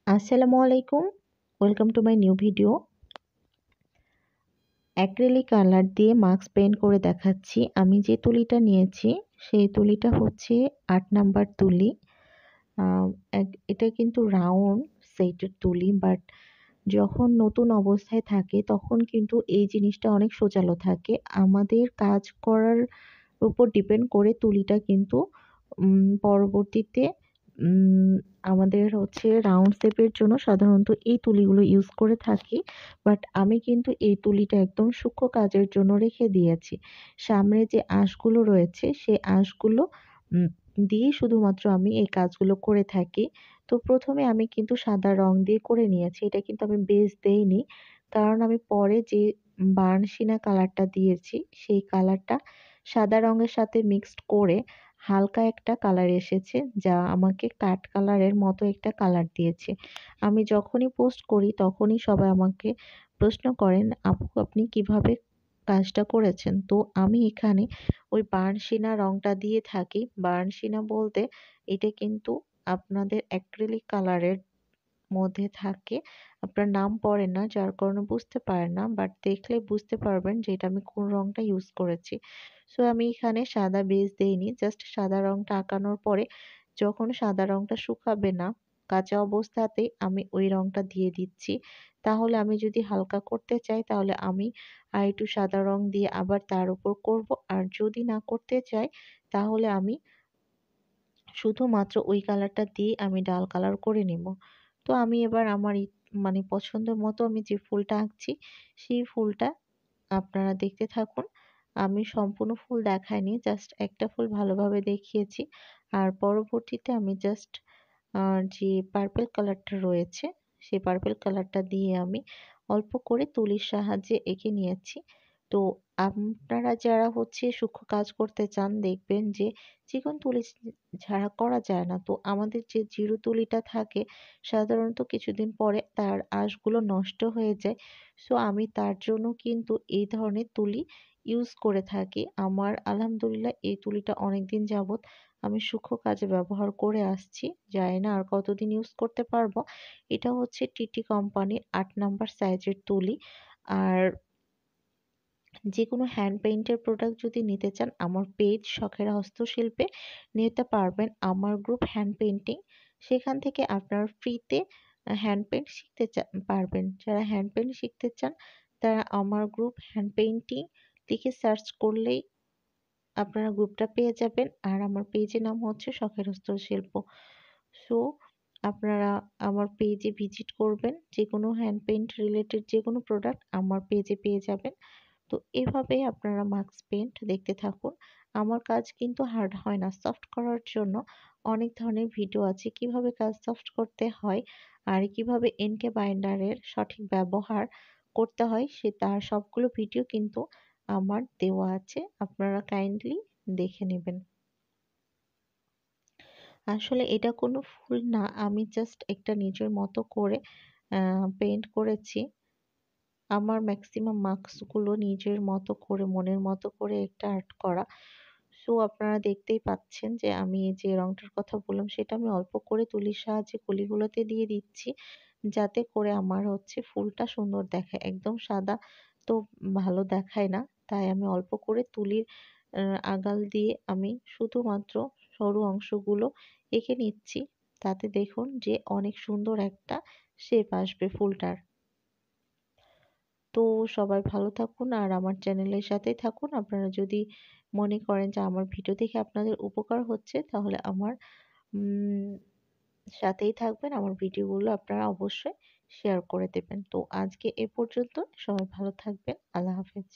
আসসালামু আলাইকুম, welcome to my new video. Acrylic colour দিয়ে মাস্ক পেইন্ট করে দেখাচ্ছি। আমি যে তুলিটা নিয়েছি সেই তুলিটা হচ্ছে ৮ নাম্বার তুলি। আহ, এটা কিন্তু রাউন্ড সেটের তুলি, বাট যখন নতুন অবস্থায় থাকে তখন কিন্তু এই জিনিসটা অনেক সোজালো থাকে। আমাদের কাজ করার উপর ডিপেন্ড করে তুলিটা কিন্তু পরবর্তীতে উম আমাদের হচ্ছে রাউন্ড শেপের জন্য সাধারণত এই তুলিগুলো ইউজ করে থাকি। বাট আমি কিন্তু এই তুলিটা একদম সূক্ষ্ম কাজের জন্য রেখে দিয়েছি। সামনে যে আঁশগুলো রয়েছে সেই আঁশগুলো উম দিয়ে শুধুমাত্র আমি এই কাজগুলো করে থাকি। তো প্রথমে আমি কিন্তু সাদা রং দিয়ে করে নিয়েছি। এটা কিন্তু আমি বেস দেইনি। কারণ আমি পরে যে বার্নসিনা কালারটা দিয়েছি সেই কালারটা সাদা রঙের সাথে মিক্সড করে হালকা একটা কালার এসেছে, যা আমাকে কাঠ কালারের মতো একটা কালার দিয়েছে। আমি যখনই পোস্ট করি তখনই সবাই আমাকে প্রশ্ন করেন, আপু আপনি কিভাবে কাজটা করেছেন? তো আমি এখানে ওই বার্নসিনা রংটা দিয়ে থাকি। বার্নসিনা বলতে এটা কিন্তু আপনাদের অ্যাক্রিলিক কালারের মধ্যে থাকে। আপনার নাম পড়ে না যার কারণে বুঝতে পারেন না, বাট দেখলে বুঝতে পারবেন যে এটা আমি কোন রংটা ইউজ করেছি। সো আমি এখানে সাদা বেস দেইনি, জাস্ট সাদা রংটা আঁকানোর পরে যখন সাদা রংটা শুকাবে না কাঁচা অবস্থাতেই আমি ওই রংটা দিয়ে দিচ্ছি। তাহলে আমি যদি হালকা করতে চাই তাহলে আমি আরেকটু সাদা রং দিয়ে আবার তার উপর করব, আর যদি না করতে চাই তাহলে আমি শুধুমাত্র ওই কালারটা দিয়ে আমি ডাল কালার করে নেব। তো আমি এবার আমার মানে পছন্দ মতো আমি যে ফুলটা আঁকছি সেই ফুলটা আপনারা দেখতে থাকুন। আমি সম্পূর্ণ ফুল দেখাইনি, জাস্ট একটা ফুল ভালোভাবে দেখিয়েছি। আর পরবর্তীতে আমি জাস্ট যে পার্পল কালারটা রয়েছে সেই পার্পল কালারটা দিয়ে আমি অল্প করে তুলির সাহায্যে এঁকে নিয়েছি। তো আপনারা যারা হচ্ছে সূক্ষ্ম কাজ করতে চান দেখবেন যে চিকন তুলি ছাড়া করা যায় না। তো আমাদের যে জিরো তুলিটা থাকে সাধারণত কিছুদিন পরে তার আঁশগুলো নষ্ট হয়ে যায়। সো আমি তার জন্য কিন্তু এই ধরনের তুলি ইউজ করে থাকি। আমার আলহামদুলিল্লাহ এই তুলিটা অনেকদিন যাবত আমি সূক্ষ্ম কাজে ব্যবহার করে আসছি। জানি না আর কতদিন ইউজ করতে পারবো। এটা হচ্ছে টিটি কোম্পানির ৮ নাম্বার সাইজের তুলি। আর যেকোনো হ্যান্ড পেইন্টের প্রোডাক্ট যদি নিতে চান আমার পেজ শখের হস্তশিল্পে নিতে পারবেন। আমার গ্রুপ হ্যান্ড পেইন্টিং, সেখান থেকে আপনারা ফ্রিতে হ্যান্ড পেইন্ট শিখতে পারবেন। যারা হ্যান্ড পেইন্ট শিখতে চান তারা আমার গ্রুপ হ্যান্ড পেইন্টিং লিখে সার্চ করলেই আপনারা গ্রুপটা পেয়ে যাবেন। আর আমার পেজের নাম হচ্ছে শখের হস্তশিল্প। সো আপনারা আমার পেজে ভিজিট করবেন, যে কোনো হ্যান্ড পেইন্ট রিলেটেড যে কোনো প্রোডাক্ট আমার পেজে পেয়ে যাবেন। তো এভাবেই আপনারা মাস্ক পেইন্ট দেখতে থাকুন। আমার কাজ কিন্তু হার্ড হয় না, সফট করার জন্য অনেক ধরনের ভিডিও আছে কিভাবে কাজ সফট করতে হয় আর কিভাবে এনকে বাইন্ডারের সঠিক ব্যবহার করতে হয় সে তার সবগুলো ভিডিও কিন্তু আমার দেওয়া আছে, আপনারা কাইন্ডলি দেখে নেবেন। আসলে এটা কোনো ফুল না, আমি জাস্ট একটা নিজের মতো করে পেইন্ট করেছি। আমার ম্যাক্সিমাম মার্কস গুলো নিজের মতো করে মনের মতো করে একটা আর্ট করা। সো আপনারা দেখতেই পাচ্ছেন যে আমি যে রংটার কথা বললাম সেটা আমি অল্প করে তুলির সাহায্যে কলিগুলোতে দিয়ে দিচ্ছি, যাতে করে আমার হচ্ছে ফুলটা সুন্দর দেখায়। একদম সাদা তো ভালো দেখায় না, তাই আমি অল্প করে তুলির আগাল দিয়ে আমি শুধুমাত্র সরু অংশগুলো এঁকে নিচ্ছি। তাতে দেখুন যে অনেক সুন্দর একটা শেপ আসবে ফুলটার। তো সবাই ভালো থাকুন আর আমার চ্যানেলের সাথেই থাকুন। আপনারা যদি মনে করেন যে আমার ভিডিও দেখে আপনাদের উপকার হচ্ছে তাহলে আমার উম সাথেই থাকবেন। আমার ভিডিওগুলো আপনারা অবশ্যই শেয়ার করে দেবেন। তো আজকে এ পর্যন্ত। সবাই ভালো থাকবেন। আল্লাহ হাফেজ।